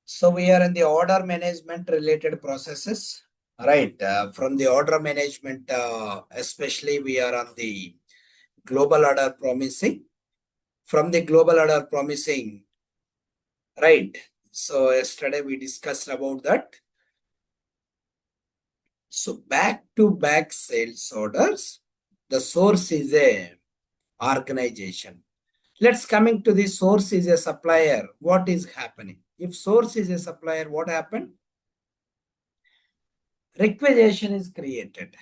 So we are in the order management related processes, right? From the order management, especially we are on the global order promising. From the global order promising, right? So yesterday we discussed about that. So back to back sales orders, the source is a organization. Let's coming to the source is a supplier. What is happening? If source is a supplier, what happened? Requisition is created.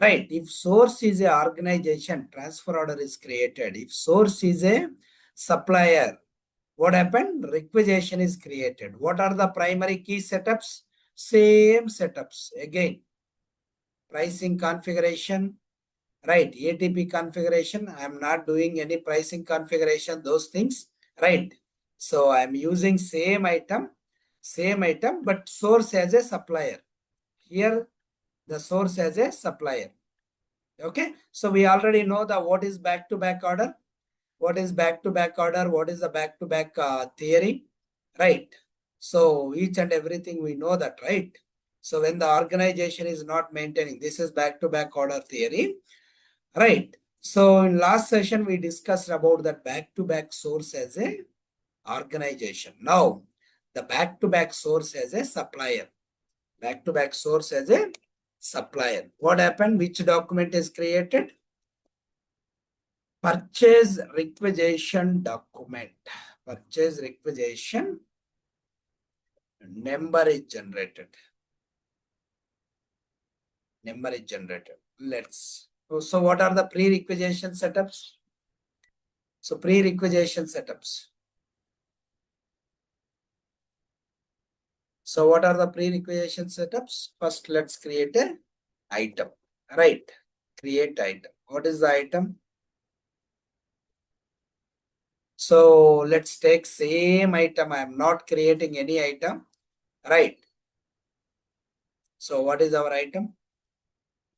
Right. If source is a organization, transfer order is created. If source is a supplier, what happened? Requisition is created. What are the primary key setups? Same setups. Again, pricing configuration, right? ATP configuration. I'm not doing any pricing configuration, those things, right? So I'm using same item, but source as a supplier. Here, the source as a supplier. Okay, so we already know the what is back-to-back order, what is back-to-back order, what is the back-to-back theory, right? So each and everything we know that, right? So when the organization is not maintaining, this is back-to-back order theory, right? So in last session we discussed about that back-to-back source as a organization. Now the back-to-back source as a supplier, back-to-back source as a supplier. What happened? Which document is created? Purchase requisition document. Purchase requisition number is generated. Number is generated. So what are the pre-requisition setups? So pre-requisition setups. So what are the pre-requisition setups? First, let's create a item. Right. Create item. What is the item? So let's take same item. I am not creating any item. Right. So what is our item?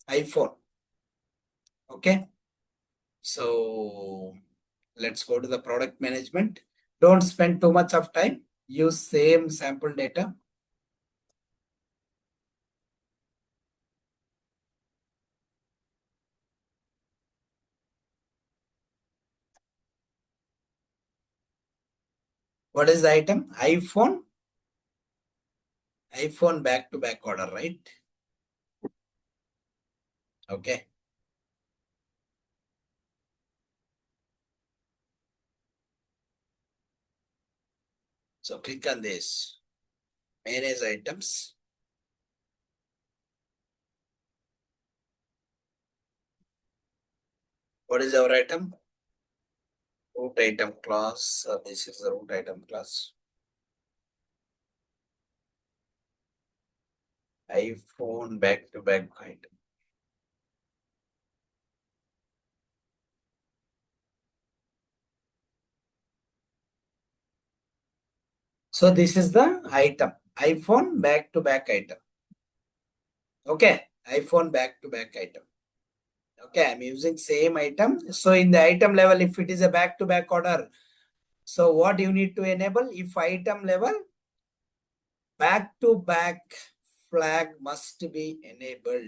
iPhone. Okay. So let's go to the product management. Don't spend too much of time. Use same sample data. What is the item? iPhone. iPhone back-to-back order, right? Okay. So click on this. Manage items. What is our item? Root item class. This is the root item class. iPhone back-to-back item. So this is the item. iPhone back-to-back item. Okay. iPhone back-to-back item. Okay, I'm using same item. So in the item level, if it is a back-to-back order, so what you need to enable? If item level, back-to-back flag must be enabled.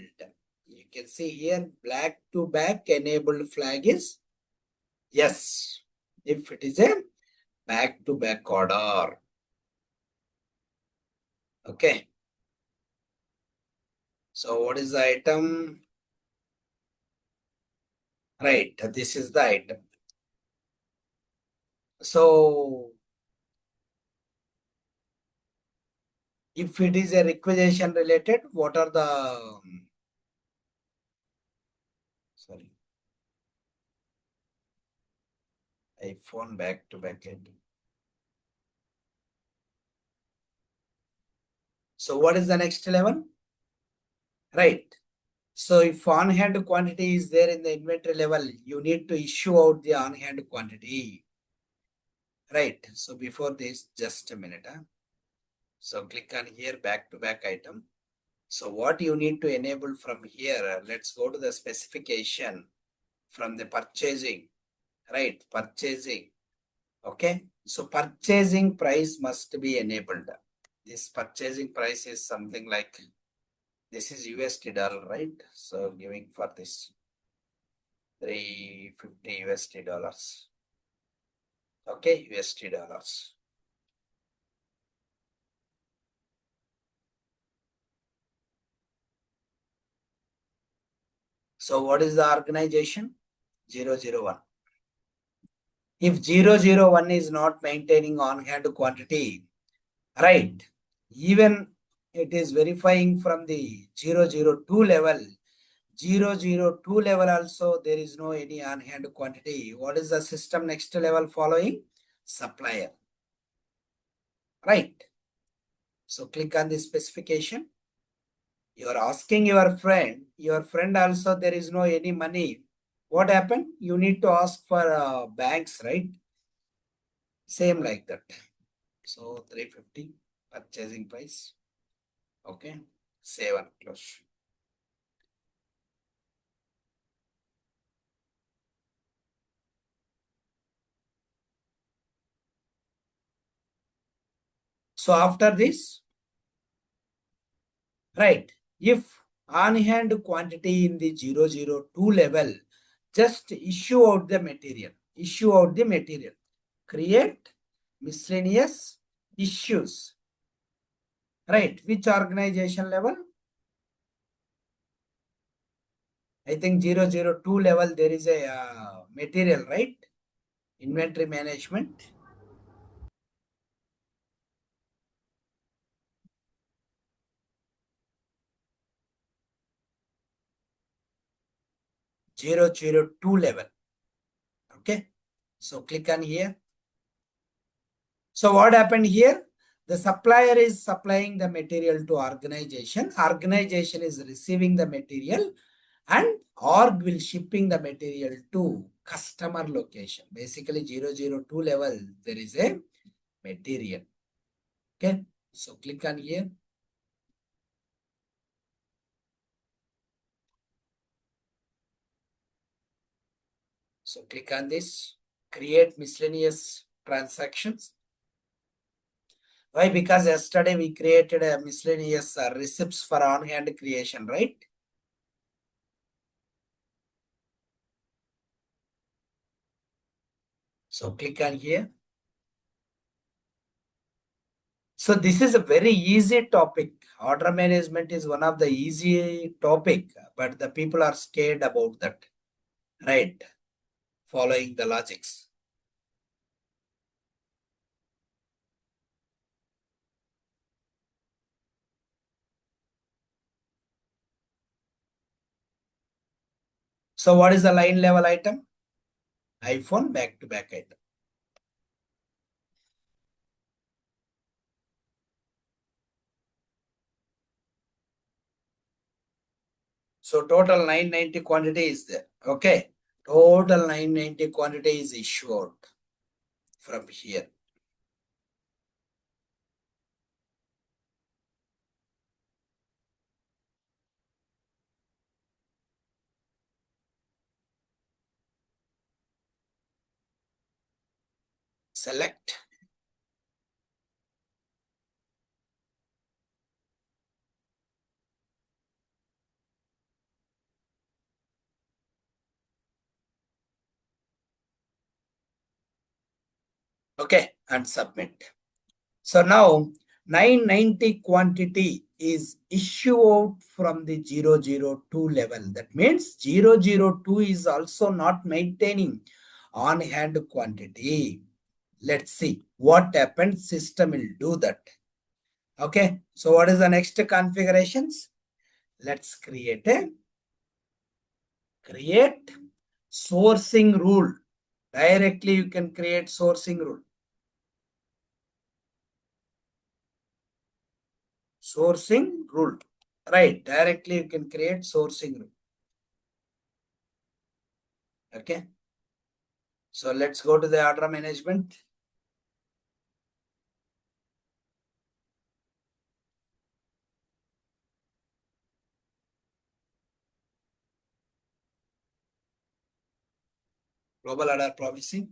You can see here, back-to-back enabled flag is yes. If it is a back-to-back order. Okay. So what is the item? Right, this is the item. So if it is a requisition related, what are the sorry, iPhone back-to-back item. So what is the next level? Right. So if on-hand quantity is there in the inventory level, you need to issue out the on-hand quantity. Right. So before this, just a minute. So click on here, back-to-back item. So what you need to enable from here, let's go to the specification from the purchasing, right? Purchasing. Okay. So purchasing price must be enabled. this purchasing price is something like, this is USD dollar, right? So giving for this 350 USD dollars. Okay, USD dollars. So what is the organization? 001. If 001 is not maintaining on hand quantity, right, even it is verifying from the 002 level, 002 level also there is no any on hand quantity. What is the system next level following? Supplier, right? So click on the specification. You are asking your friend also there is no any money. What happened? You need to ask for banks, right? Same like that. So 350 purchasing price. Okay. Save and close. So after this, right, if on hand quantity in the 002 level, just issue out the material. Issue out the material. Create miscellaneous issues. Right. Which organization level? I think 002 level there is a material, right? Inventory management. 002 level. Okay. So click on here. So what happened here? The supplier is supplying the material to organization. Organization is receiving the material and org will shipping the material to customer location. Basically 002 level, there is a material. Okay. So click on here. So click on this. Create miscellaneous transactions. Why? Because yesterday we created a miscellaneous receipts for on-hand creation, right? So click on here. So this is a very easy topic. Order management is one of the easy topic, but the people are scared about that, right? Following the logics. So what is the line level item? iPhone back-to-back item. So total 990 quantity is there. Okay. Total 990 quantity is issued from here. Select. Okay. And submit. So now 990 quantity is issued from the 002 level. That means 002 is also not maintaining on hand quantity. Let's see what happens. System will do that. Okay. So what is the next configurations? Let's create sourcing rule. Directly you can create sourcing rule. Sourcing rule. Right. Directly you can create sourcing rule. Okay. So let's go to the order management. Global order promising.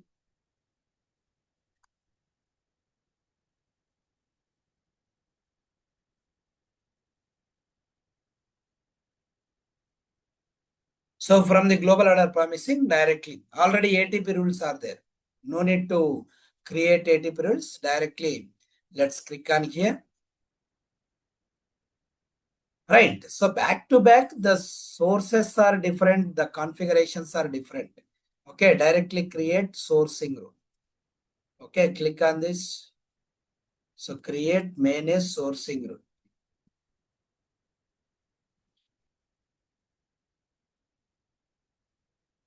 So from the global order promising directly, already ATP rules are there. No need to create ATP rules directly. Let's click on here. Right. So back to back, the sources are different, the configurations are different. Okay, directly create sourcing rule. Okay, click on this. So create manage sourcing rule.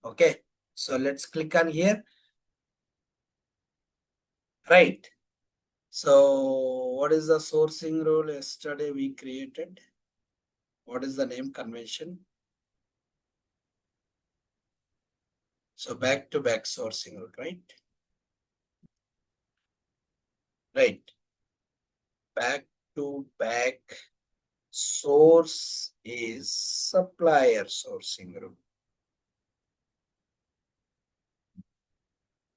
Okay, so let's click on here. Right. So what is the sourcing rule yesterday we created? What is the name convention? So back to back sourcing rule, right? Right. Back to back source is supplier sourcing rule.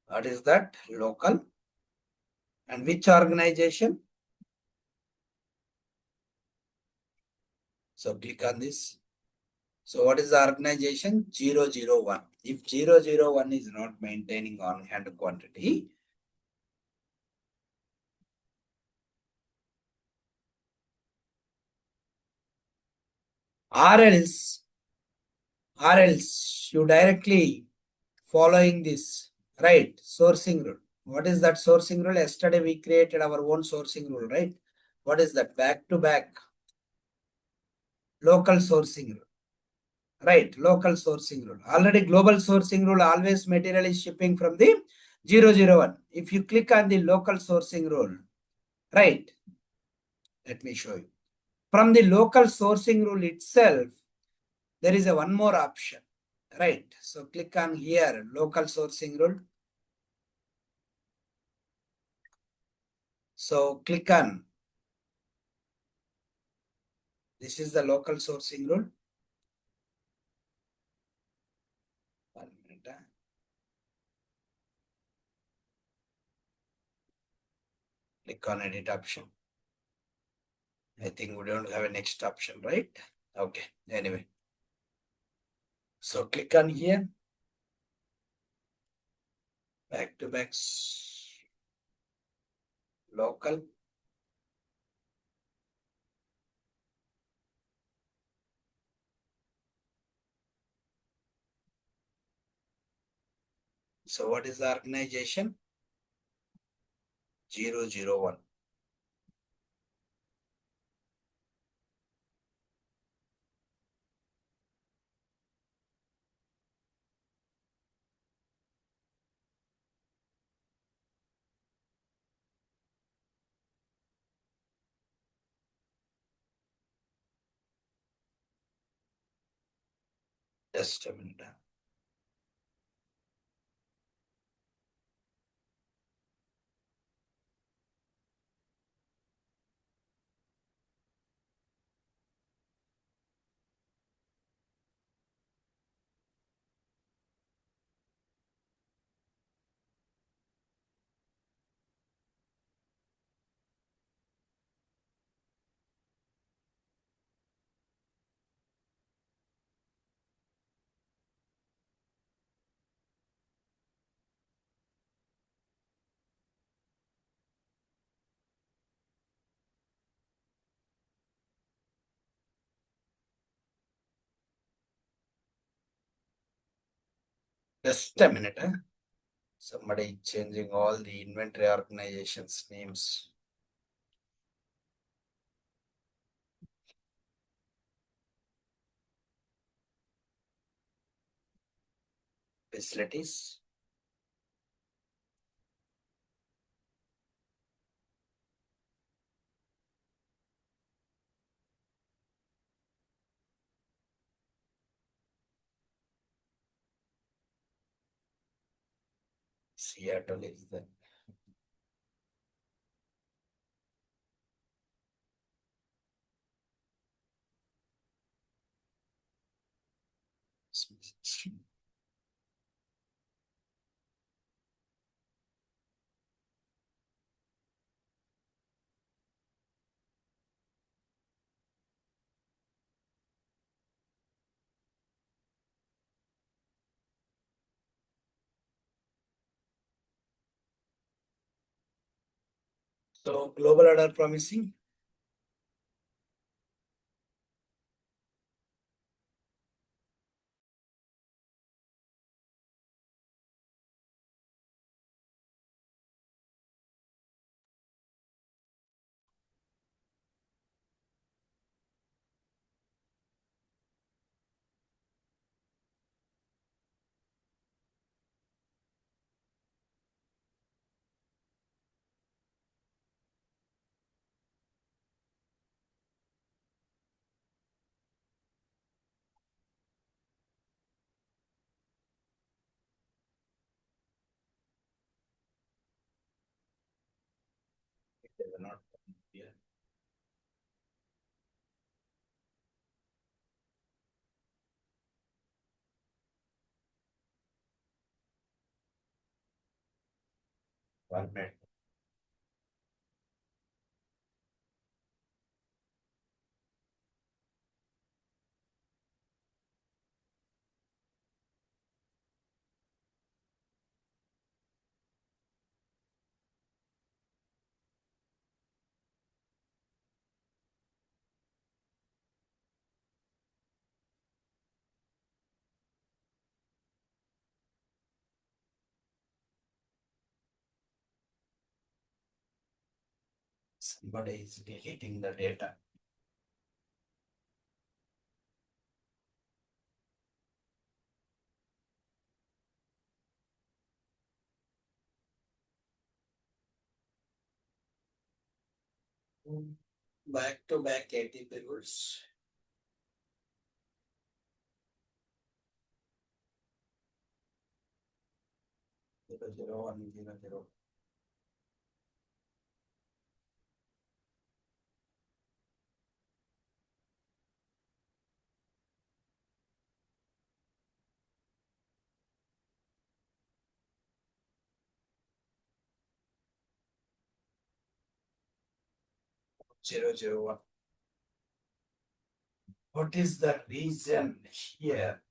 What is that? Local. And which organization? So click on this. So what is the organization? 001. If 001 is not maintaining on hand quantity, or else you directly following this, right? Sourcing rule. What is that sourcing rule? Yesterday we created our own sourcing rule, right? What is that? Back to back local sourcing rule. Right, local sourcing rule. Already global sourcing rule, always material is shipping from the 001. If you click on the local sourcing rule, right, let me show you. From the local sourcing rule itself, there is a one more option, right? So click on here, local sourcing rule. So click on, this is the local sourcing rule. 1 minute. Click on edit option. I think we don't have a next option, right? Okay, anyway. So click on here, back to back local. So what is the organization? 001. Just a minute. Just a minute. Somebody changing all the inventory organizations names. Facilities. Seattle is the So global order promising. They were not here. 1 minute. Somebody is deleting the data. 'Back-to-back ATP rules. Zero, 0, 1, 0, 0. Zero, 0, 1. What is the reason here?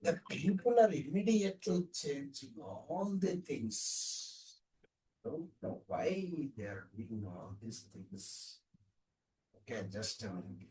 The people are immediately changing all the things. Don't know why they are doing all these things. Okay, just a minute.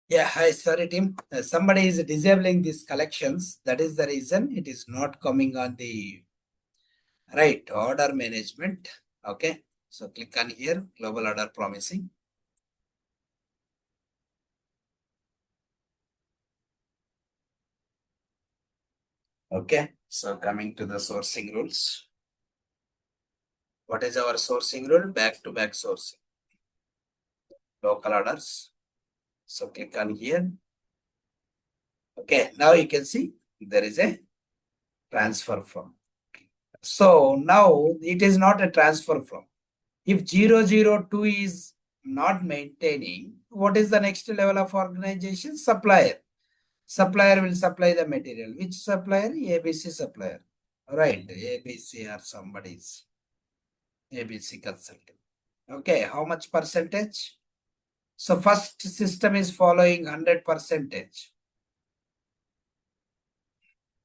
Yeah, hi, sorry, team. Somebody is disabling these collections. That is the reason it is not coming on the right order management. Okay, so click on here, global order promising. Okay, so coming to the sourcing rules. What is our sourcing rule? Back to back sourcing, local orders. So click on here. Okay, now you can see there is a transfer from. So now it is not a transfer from. If 002 is not maintaining, what is the next level of organization? Supplier. Supplier will supply the material. Which supplier? ABC supplier. Right, ABC or somebody's ABC consulting. Okay, how much percentage? So first system is following 100 percentage.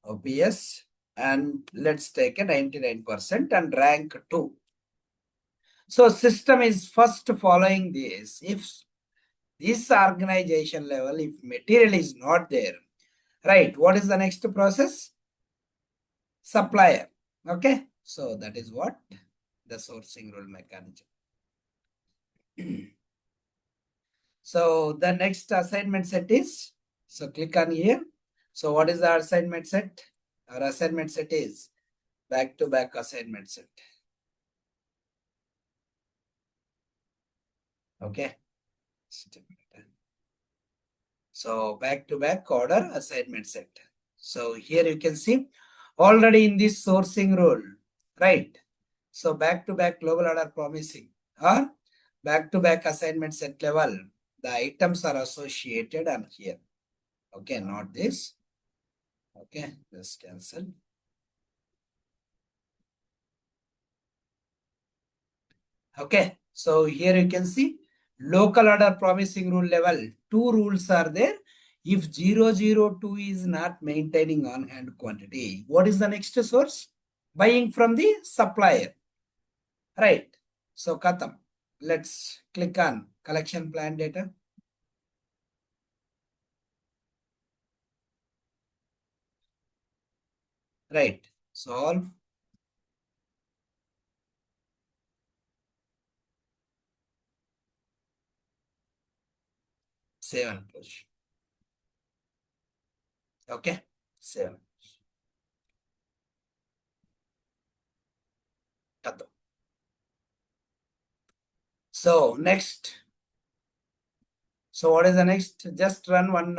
OPS, and let's take a 99% and rank 2. So system is first following this. If this organization level, if material is not there, right, what is the next process? Supplier. Okay, so that is what the sourcing rule mechanism. So the next assignment set is, so click on here. So what is the assignment set? Our assignment set is back to back assignment set. Okay. So back to back order assignment set. So here you can see already in this sourcing rule, right? So back to back global order promising or back to back assignment set level, the items are associated on here. Okay, not this. Okay, just cancel. Okay, so here you can see local order promising rule level. Two rules are there. If 002 is not maintaining on hand quantity, what is the next source? Buying from the supplier. Right. So Katam. Let's click on collection plan data. Right. Solve. Save and push. Okay. Save. Katam. So next. So what is the next? Just run one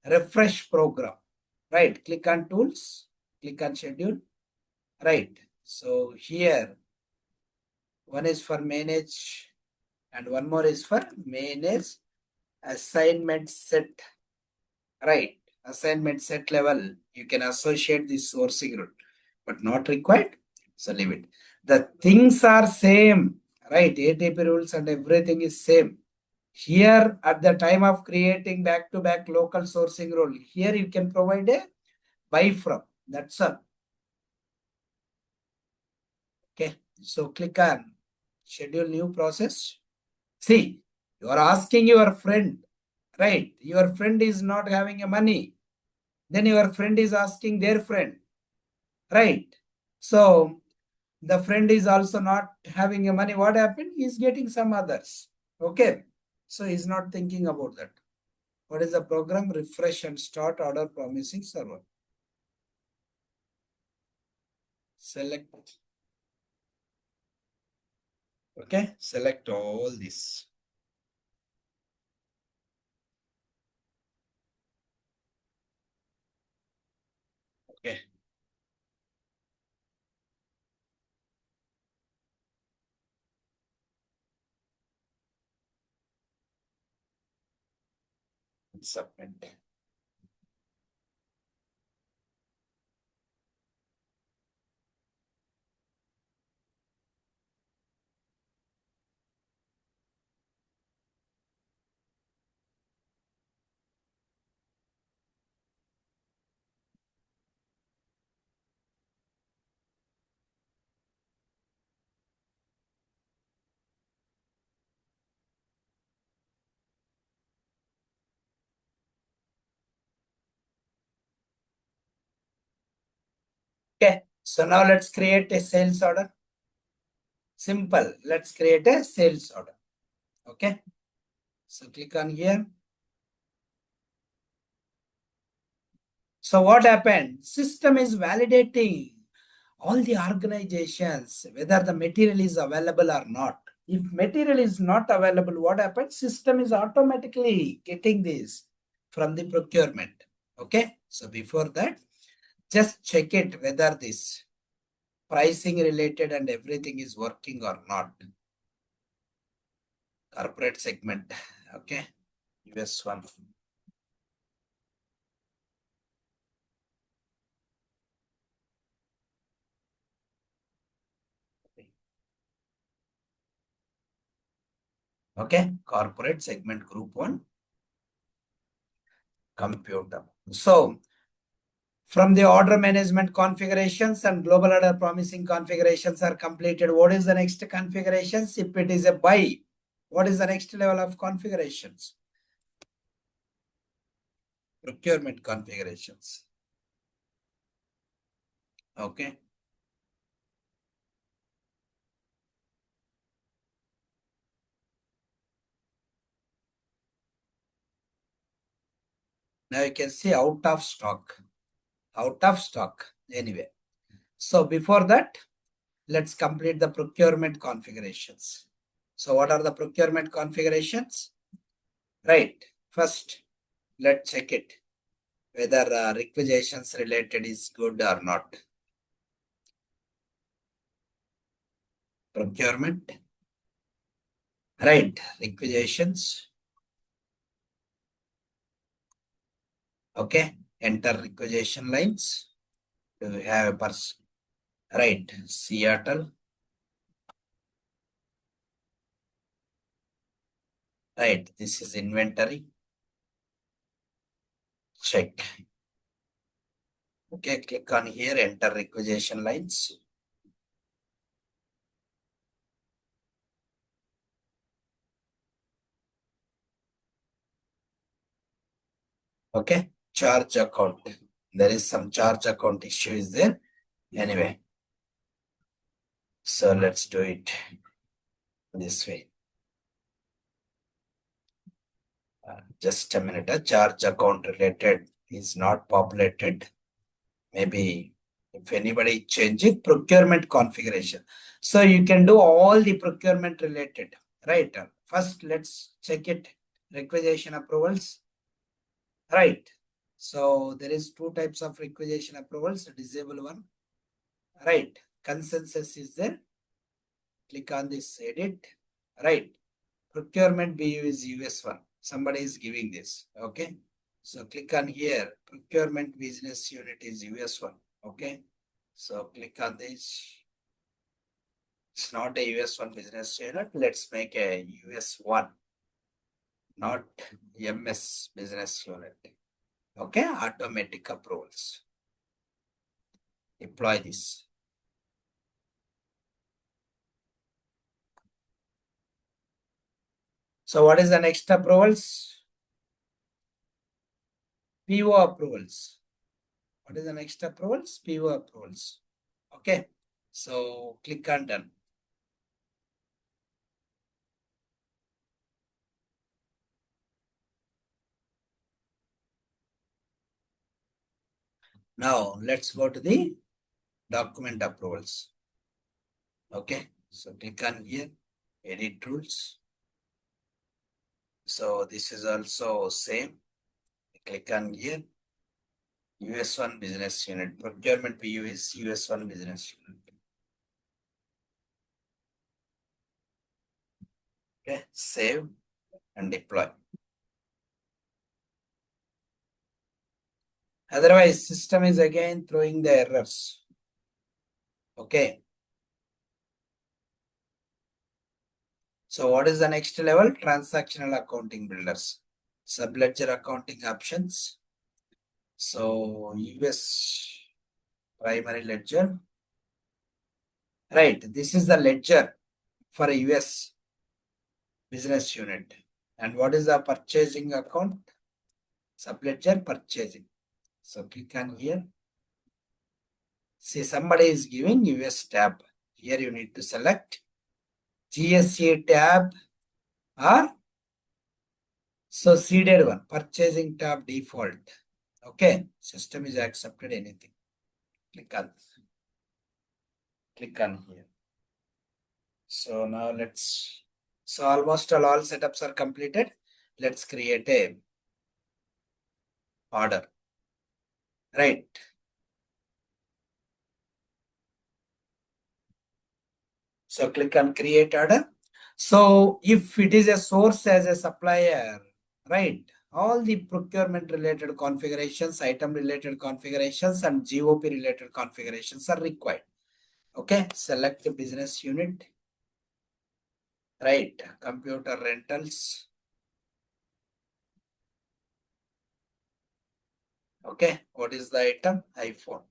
refresh program. Right. Click on tools. Click on schedule. Right. So here one is for manage and one more is for manage assignment set. Right. Assignment set level. You can associate this sourcing rule, but not required. So leave it. The things are same. Right. ATP rules and everything is same. Here at the time of creating back-to-back local sourcing rule, here you can provide a buy from. That's all. Okay. So click on schedule new process. See, you are asking your friend, right? Your friend is not having a money. Then your friend is asking their friend, right? So the friend is also not having a money. What happened? He's getting some others. Okay. So he's not thinking about that. What is the program? Refresh and start order promising server. Select. Okay. Select all this. Okay. Submit. Okay, so now let's create a sales order. Simple. Let's create a sales order. Okay, so click on here. So what happened? System is validating all the organizations whether the material is available or not. If material is not available, what happens? System is automatically getting this from the procurement. Okay, so before that, just check it whether this pricing related and everything is working or not. Corporate segment. Okay, US one. Okay, corporate segment group one, computer. So from the order management configurations and global order promising configurations are completed, what is the next configurations? If it is a buy, what is the next level of configurations? Procurement configurations. Okay. Now you can see out of stock. Out of stock. Anyway. So before that, let's complete the procurement configurations. So what are the procurement configurations? Right. First, let's check it whether requisitions related is good or not. Procurement. Right. Requisitions. Okay. Enter requisition lines. Do we have a person? Right. Seattle. Right. This is inventory. Check. Okay. Click on here. Enter requisition lines. Okay. Charge account. There is some charge account issue is there. Anyway. So let's do it this way. Just a minute. A charge account related is not populated. Maybe if anybody change it, procurement configuration. So you can do all the procurement related, right? First, let's check it. Requisition approvals, right? So there is two types of requisition approvals, disable one, right? Consensus is there. Click on this edit, right? Procurement BU is US one. Somebody is giving this, okay? So click on here, procurement business unit is US one, okay? So click on this. It's not a US one business unit. Let's make a US one, not MS business unit. Okay, automatic approvals. Deploy this. So what is the next approvals? PO approvals. What is the next approvals? PO approvals. Okay, so click on done. Now let's go to the document approvals. Okay, so click on here, edit rules. So this is also same. Click on here, US1 business unit. Procurement PU is US1 business unit. Okay, save and deploy. Otherwise, system is again throwing the errors. Okay. So what is the next level? Transactional accounting builders. Subledger accounting options. So US primary ledger. Right. This is the ledger for a US business unit. And what is the purchasing account? Subledger purchasing. So click on here. See, somebody is giving US tab. Here you need to select GSA tab or so seeded one, purchasing tab default. Okay, system is accepted anything. Click on here. So now so almost all setups are completed. Let's create a order. Right. So click on create order. So if it is a source as a supplier, right, all the procurement related configurations, item related configurations and GOP related configurations are required. Okay, select the business unit, right, computer rentals. Okay, what is the item? iPhone.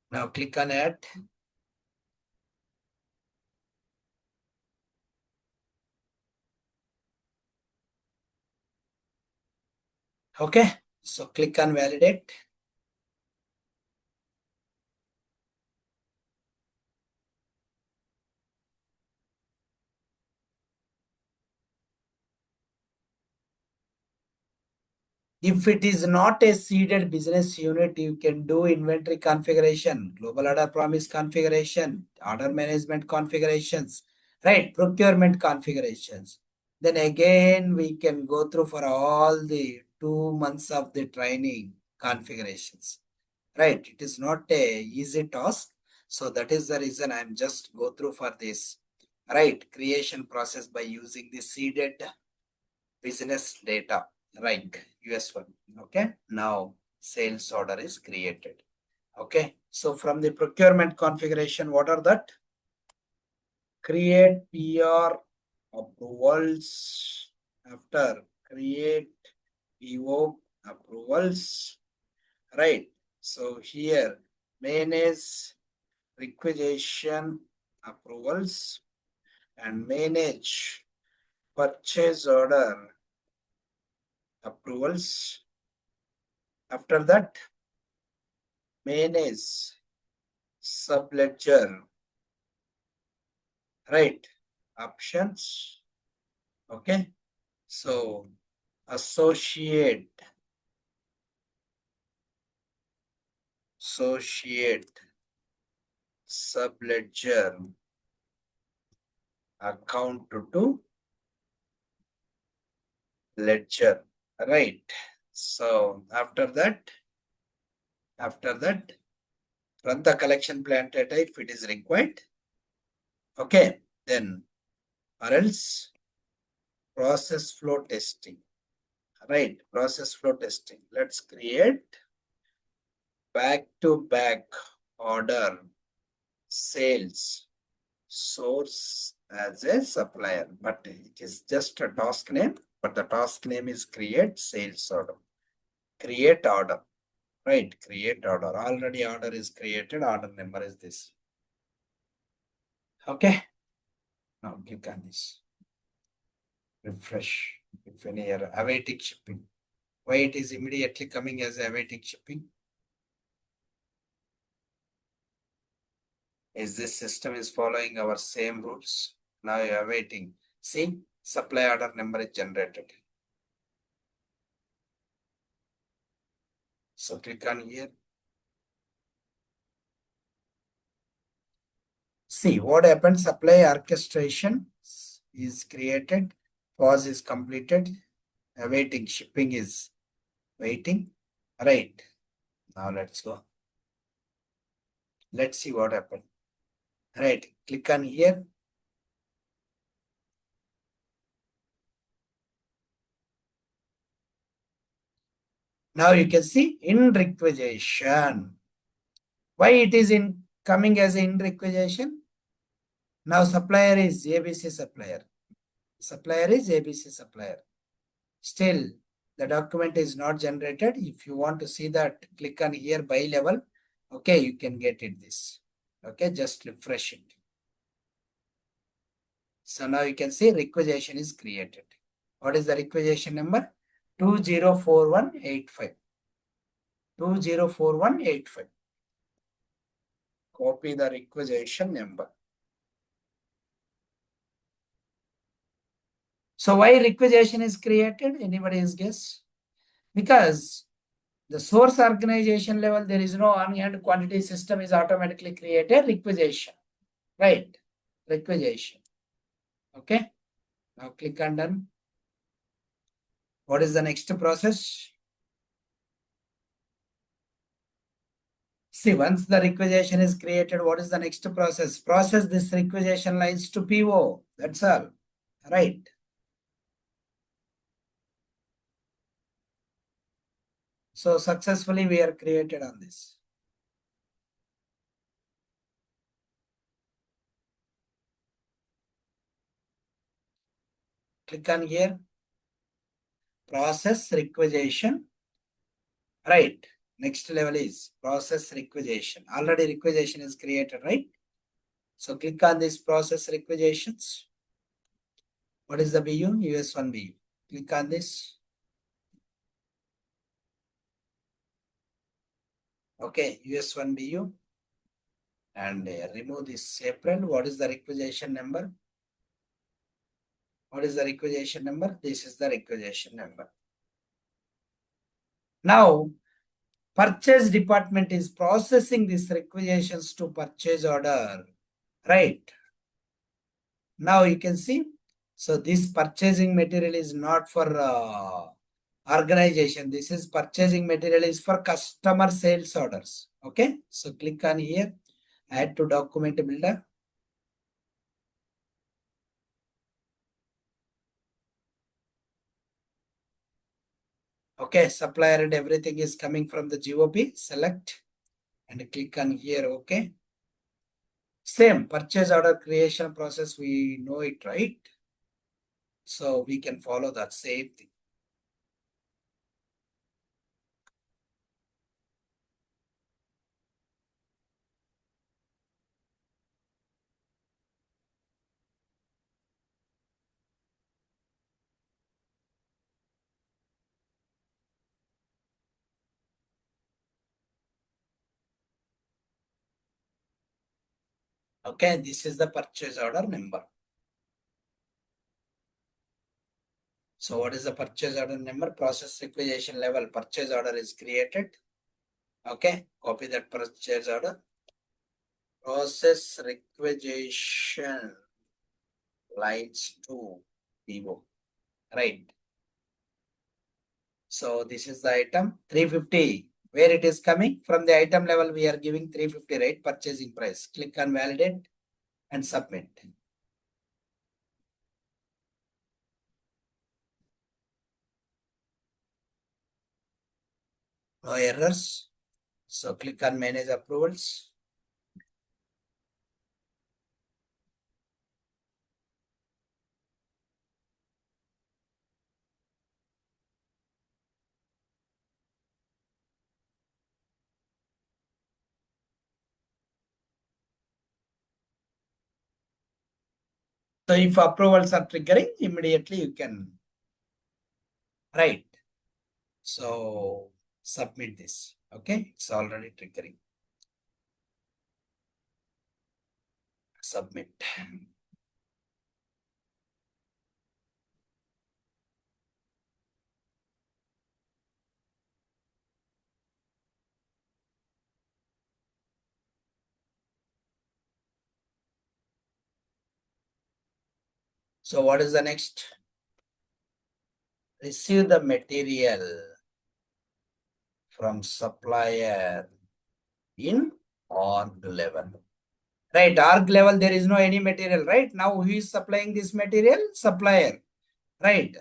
Now click on add. Okay, so click on validate. If it is not a seeded business unit, you can do inventory configuration, global order promise configuration, order management configurations, right? Procurement configurations. Then again, we can go through for all the 2 months of the training configurations, right? It is not a easy task. So that is the reason I'm just go through for this, right? Creation process by using the seeded business data, right? US one. Okay. Now sales order is created. Okay. So from the procurement configuration, what are that? Create PR approvals. After create PO approvals, right? So here manage requisition approvals and manage purchase order approvals. After that, manage subledger, right? Options. Okay. So associate subledger account to ledger, right? So after that, run the collection plan data if it is required. Okay, then or else process flow testing, right? Process flow testing. Let's create back to back order sales source as a supplier, but it is just a task name, but the task name is create sales order. Create order, right? Create order. Already order is created. Order number is this. Okay. Now click on this. Refresh. If any error, awaiting shipping. Why it is immediately coming as awaiting shipping? Is this system is following our same rules? Now you are waiting. See, supply order number is generated. So click on here. See what happens. Supply orchestration is created. Pause is completed. Awaiting shipping is waiting. Right. Now let's go. Let's see what happened. Right, click on here. Now you can see in requisition. Why it is in coming as in requisition? Now supplier is ABC supplier. Supplier is ABC supplier. Still, the document is not generated. If you want to see that, click on here by level. Okay, you can get it this. Okay, just refresh it. So now you can see requisition is created. What is the requisition number? 204185. 204185. Copy the requisition number. So why requisition is created? Anybody's guess? Because the source organization level, there is no on-hand quantity system is automatically created requisition. Right? Requisition. Okay. Now click on done. What is the next process? See, once the requisition is created, what is the next process? Process this requisition lines to PO. That's all. Right. So successfully we are created on this. Click on here. Process requisition. Right. Next level is process requisition. Already requisition is created, right? So click on this process requisitions. What is the BU? US1 BU. Click on this. Okay, US1 BU. And remove this April. What is the requisition number? What is the requisition number? This is the requisition number. Now, purchase department is processing these requisitions to purchase order. Right. Now you can see. So this purchasing material is not for organization. This is purchasing material is for customer sales orders. Okay. So click on here. Add to document builder. Okay, supplier and everything is coming from the GOP. Select and click on here. Okay. Same purchase order creation process. We know it, right? So we can follow that same thing. Okay, this is the purchase order number. So what is the purchase order number? Process requisition level purchase order is created. Okay, copy that purchase order. Process requisition lines to PO. Right. So this is the item 350. Where it is coming? From the item level, we are giving 350, right? Purchasing price. Click on validate and submit. No errors. So click on manage approvals. So if approvals are triggering, immediately you can write. So submit this. Okay, it's already triggering. Submit. So what is the next? Receive the material from supplier in org level. Right, org level, there is no any material, right? Now who is supplying this material? Supplier, right?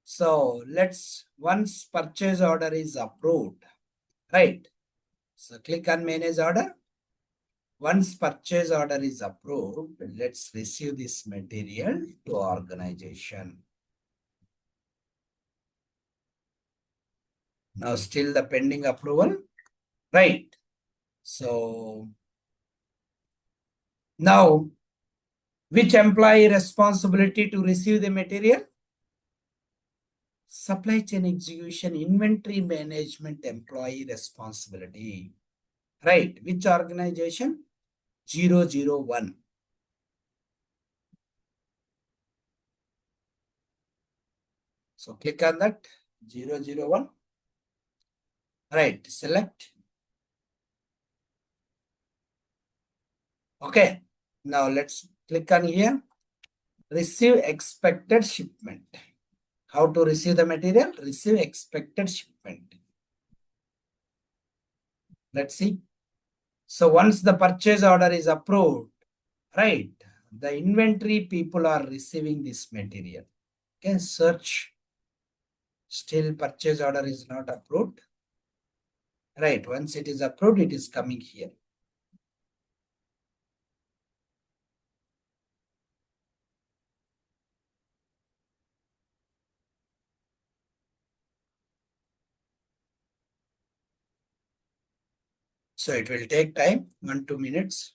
So let's, once purchase order is approved, right? So click on manage order. Once purchase order is approved, let's receive this material to organization. Now still the pending approval, right? So now which employee responsibility to receive the material? Supply chain execution, inventory management employee responsibility, right? Which organization? 001. So click on that 001. Right, select. Okay, now let's click on here. Receive expected shipment. How to receive the material? Receive expected shipment. Let's see. So once the purchase order is approved, right, the inventory people are receiving this material. Okay, search. Still purchase order is not approved. Right, once it is approved, it is coming here. So it will take time, 1-2 minutes.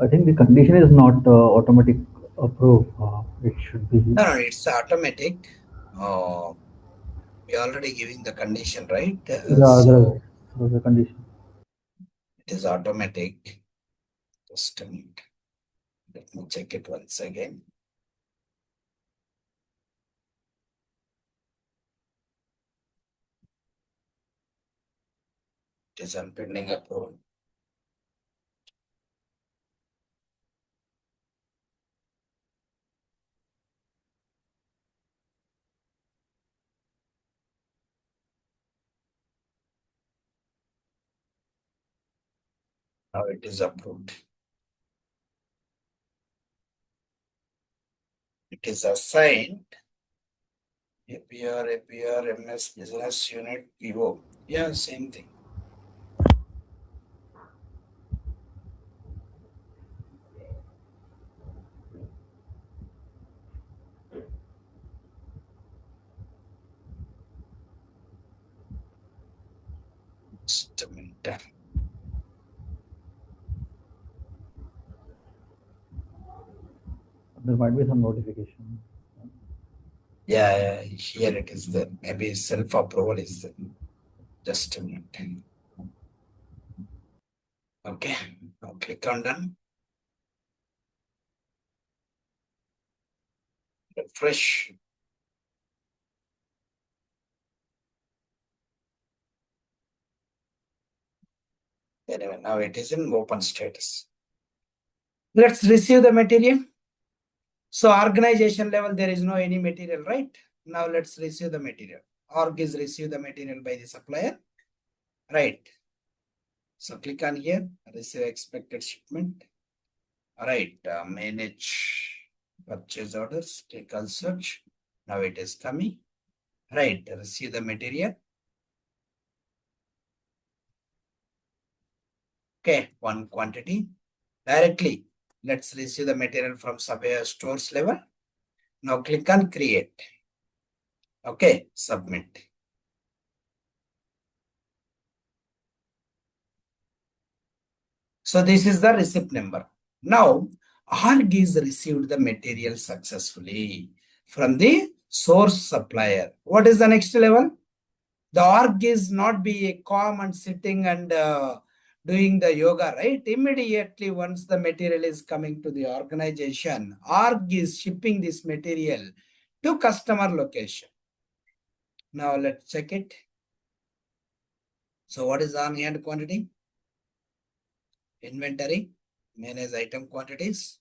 I think the condition is not automatic approve. It should be. No, no, it's automatic. We already giving the condition, right? Yeah, there's a condition. It is automatic. Just a minute. Let me check it once again. It is on pending approval. Now it is approved. It is assigned APR, MS Business Unit, PO. Yeah, same thing. Just a minute. There might be some notification. Yeah, here it is there. Maybe self-approval is there. Just a minute. Okay, now click on done. Refresh. Anyway, now it is in open status. Let's receive the material. So organization level, there is no any material, right? Now let's receive the material. Org is receive the material by the supplier, right? So click on here, receive expected shipment. All right, manage purchase orders, click on search. Now it is coming, right? Receive the material. Okay, one quantity directly. Let's receive the material from supplier stores level. Now click on create. Okay, submit. So this is the receipt number. Now, ARG is received the material successfully from the source supplier. What is the next level? The org is not be a calm and sitting and doing the yoga, right? Immediately once the material is coming to the organization, org is shipping this material to customer location. Now let's check it. So what is on hand quantity? Inventory, manage item quantities.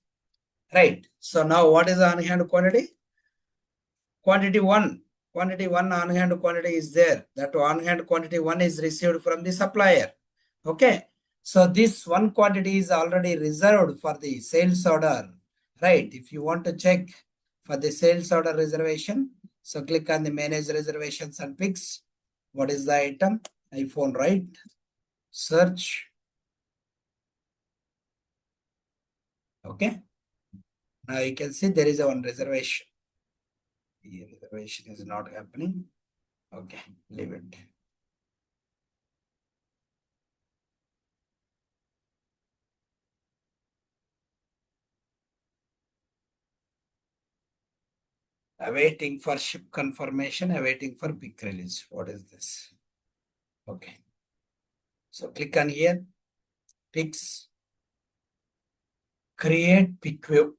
Right. So now what is on hand quantity? Quantity 1. Quantity 1 on hand quantity is there. That on hand quantity 1 is received from the supplier. Okay. So this one quantity is already reserved for the sales order. Right. If you want to check for the sales order reservation, so click on the manage reservations and picks. What is the item? iPhone, right? Search. Okay. Now you can see there is a one reservation. The reservation is not happening. Okay, leave it. Awaiting for ship confirmation, awaiting for pick release. What is this? Okay. So click on here, picks, create pick view.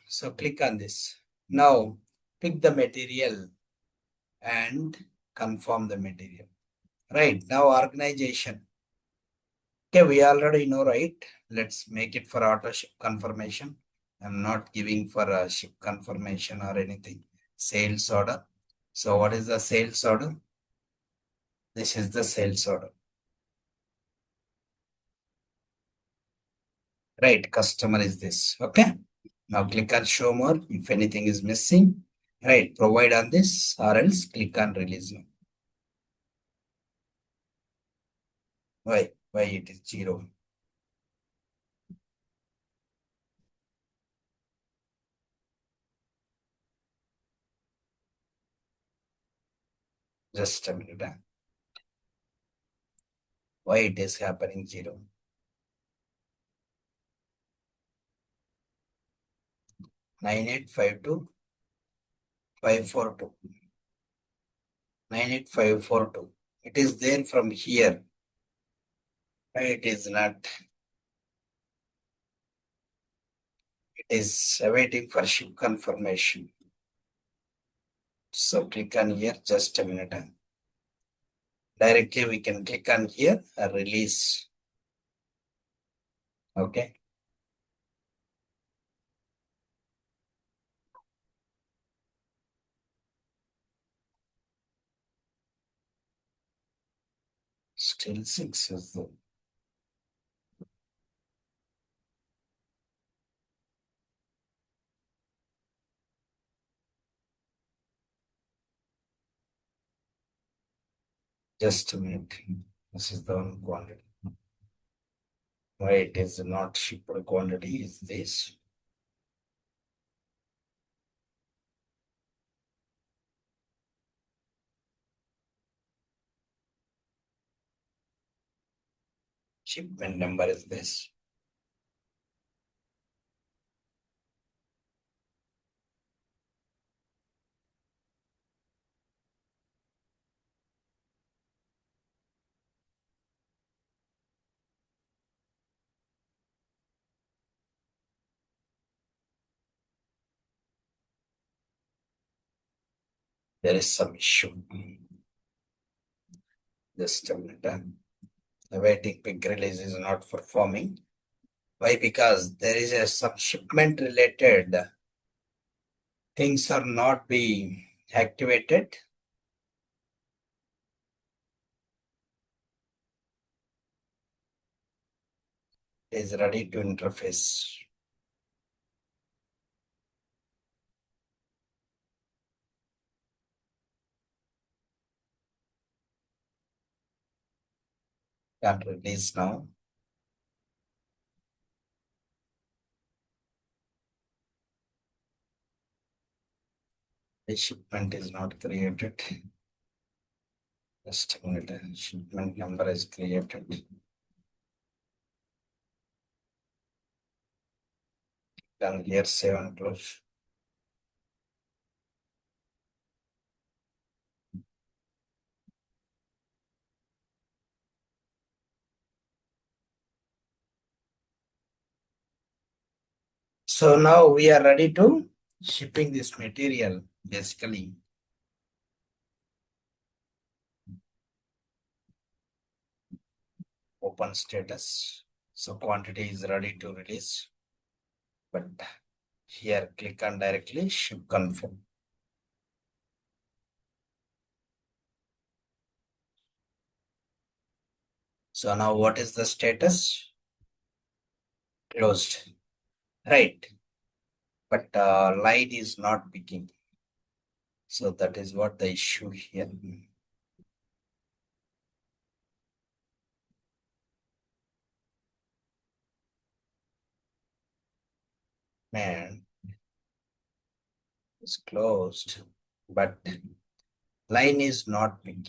So click on this. Now pick the material and confirm the material. Right. Now organization. Okay, we already know, right? Let's make it for auto ship confirmation. I'm not giving for a ship confirmation or anything. Sales order. So what is the sales order? This is the sales order. Right, customer is this. Okay. Now click on show more if anything is missing. Right, provide on this or else click on release now. Why? Why it is 0? Just a minute. Why it is happening 0? 9852 542. 98542. It is there from here. It is not. It is awaiting for ship confirmation. So click on here. Just a minute. Directly we can click on here, release. Okay. Still 6 is the. Just a minute. This is the one quantity. Why it is not shipped quantity is this. Shipment number is this. There is some issue. Just a minute. Awaiting pick release is not performing. Why? Because there is some shipment related things are not being activated. It is ready to interface. Can release now. The shipment is not created. Just a minute. Shipment number is created. Done here, save and close. So now we are ready to shipping this material, basically. Open status. So quantity is ready to release. But here click on directly ship confirm. So now what is the status? Closed. Right. But line is not picking. So that is what the issue here. Man, it's closed. But line is not picking.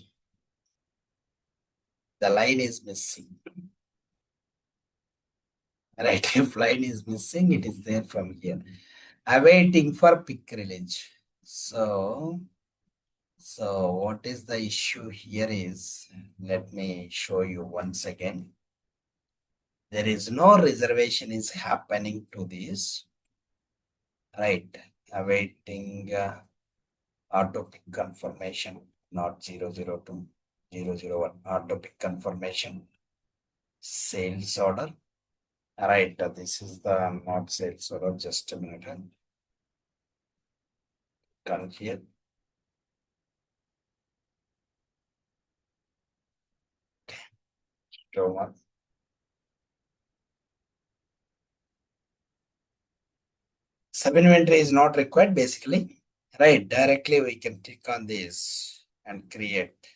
The line is missing. Right, if line is missing, it is there from here. Awaiting for pick release. So what is the issue here is, let me show you once again. There is no reservation is happening to this. Right, awaiting auto pick confirmation, not 002, 001, auto pick confirmation. Sales order. Right, this is the not sales order, just a minute. Come here. Show one. Sub inventory is not required basically. Right, directly we can click on this and create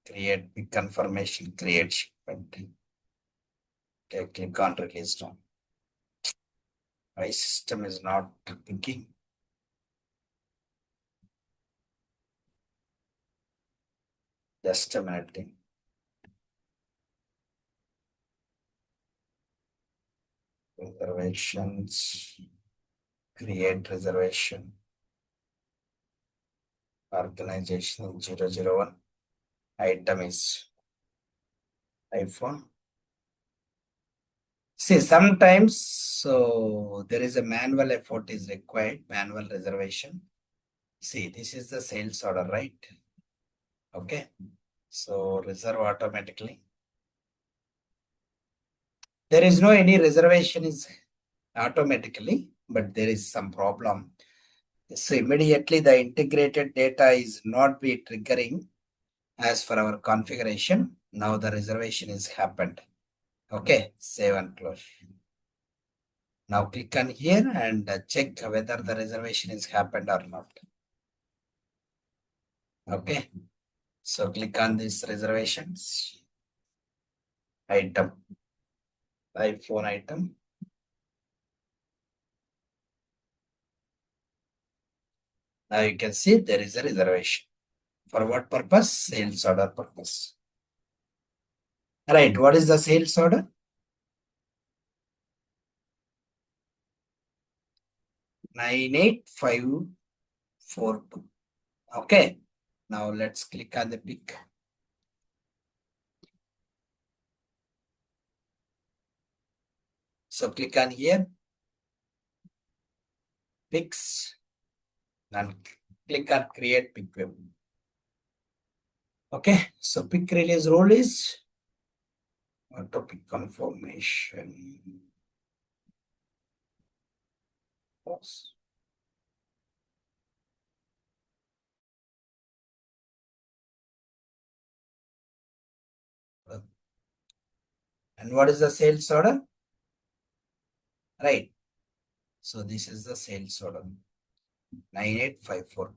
big confirmation, create shipment. Okay, click on release now. My system is not picking. Just a minute. Reservations, create reservation. Organization 001. Item is iPhone. See, sometimes so there is a manual effort is required, manual reservation. See, this is the sales order, right? Okay. So reserve automatically. There is no any reservation is automatically, but there is some problem. So immediately the integrated data is not be triggering as for our configuration. Now the reservation is happened. Okay, save and close. Now click on here and check whether the reservation is happened or not. Okay, so click on this reservations item, iPhone item. Now you can see there is a reservation. For what purpose? Sales order purpose. Right, what is the sales order? 98542. Okay, now let's click on the pick. So click on here, picks, and click on create pick web. Okay, so pick release role is auto pick confirmation. Pause. And what is the sales order? Right. So this is the sales order 9854.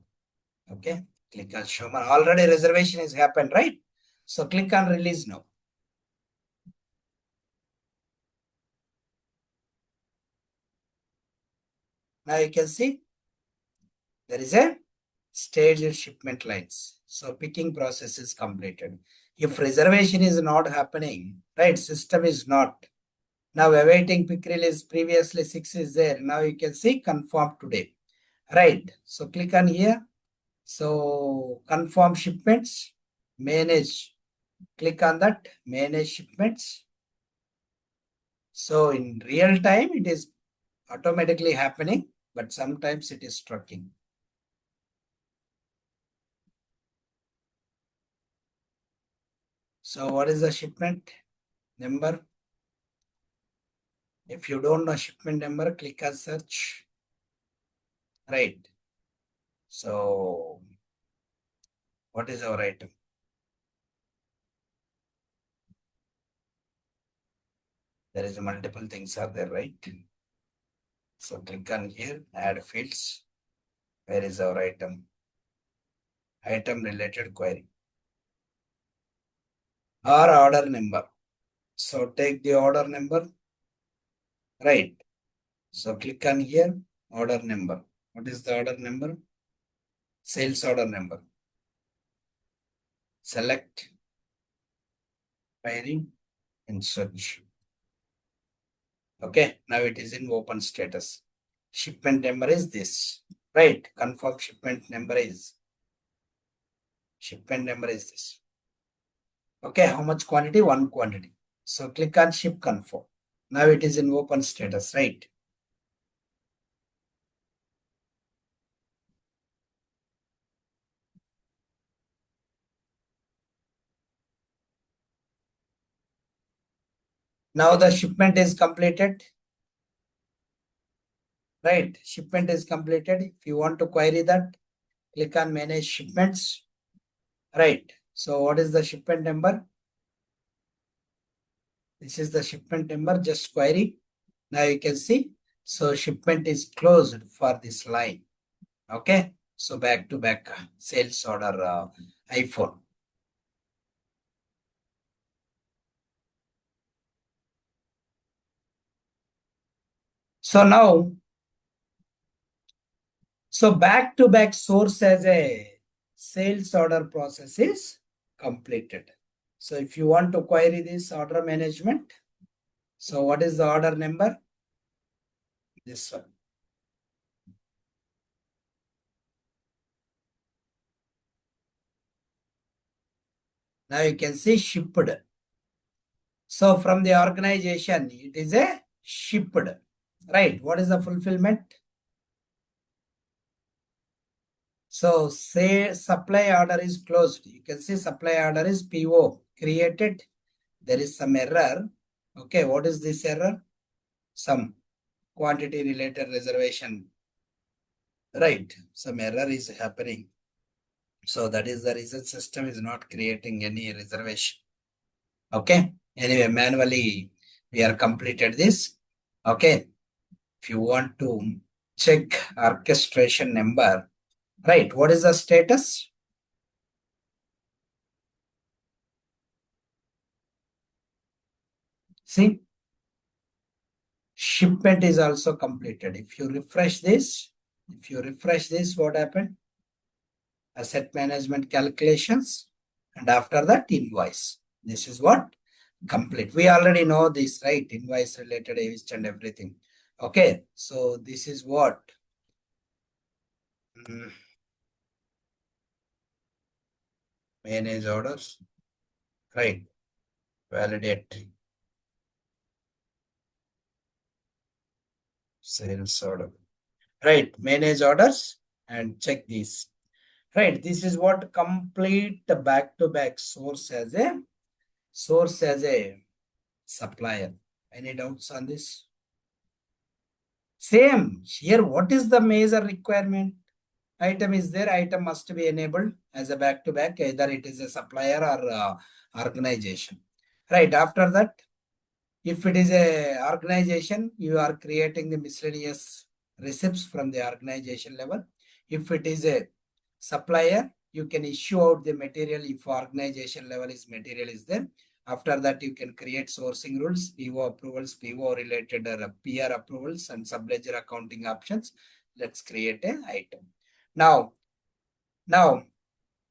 Okay. Click on show more. Already reservation has happened, right? So click on release now. Now you can see there is a staged shipment lines. So picking process is completed. If reservation is not happening, right? System is not Now awaiting pick release, previously 6 is there. Now you can see confirm today. Right. So click on here. So confirm shipments, manage. Click on that, manage shipments. So in real time, it is automatically happening, but sometimes it is trucking. So what is the shipment number? If you don't know shipment number, click on search. Right. So what is our item? There is multiple things are there, right? So click on here, add fields. Where is our item? Item related query or order number. So take the order number. Right. So click on here, order number. What is the order number? Sales order number. Select, query, and search. Okay, now it is in open status. Shipment number is this. Right, confirm shipment number is. Shipment number is this. Okay, how much quantity? One quantity. So click on ship confirm. Now it is in open status, right? Now the shipment is completed. Right, shipment is completed. If you want to query that, click on manage shipments. Right, so what is the shipment number? This is the shipment number, just query. Now you can see, so shipment is closed for this line. Okay, so back to back sales order iPhone. So now, so back to back source as a sales order process is completed. So if you want to query this order management, so what is the order number? This one. Now you can see shipped. So from the organization, it is a shipped. Right. What is the fulfillment? So say supply order is closed. You can see supply order is PO created. There is some error. Okay, what is this error? Some quantity related reservation. Right, some error is happening. So that is the reason system is not creating any reservation. Okay, anyway, manually we are completed this. Okay, if you want to check orchestration number, right, what is the status? See, shipment is also completed. If you refresh this, what happened? Asset management calculations, and after that invoice. This is what complete. We already know this, right? Invoice related list and everything. Okay, so this is what manage orders, right? Validate sales order, right? Manage orders and check these. Right, this is what complete the back-to-back source as a supplier. Any doubts on this? Same here. What is the major requirement? Item is there. Item must be enabled as a back-to-back. Either it is a supplier or organization. Right. After that, if it is a organization, you are creating the miscellaneous receipts from the organization level. If it is a supplier, you can issue out the material if organization level is material is there. After that, you can create sourcing rules, PO approvals, PO related PR approvals, and subledger accounting options. Let's create an item. Now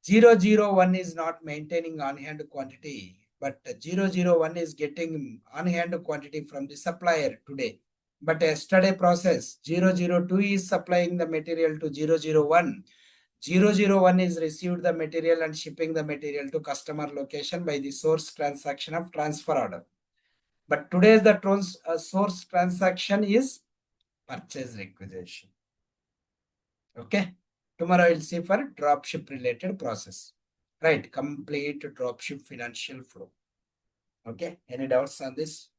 001 is not maintaining on-hand quantity. but 001 is getting on-hand quantity from the supplier today. But yesterday process, 002 is supplying the material to 001. 001 is received the material and shipping the material to customer location by the source transaction of transfer order. But today's the source transaction is purchase requisition. Okay. Tomorrow we'll see for dropship related process. Right. Complete dropship financial flow. Okay. Any doubts on this?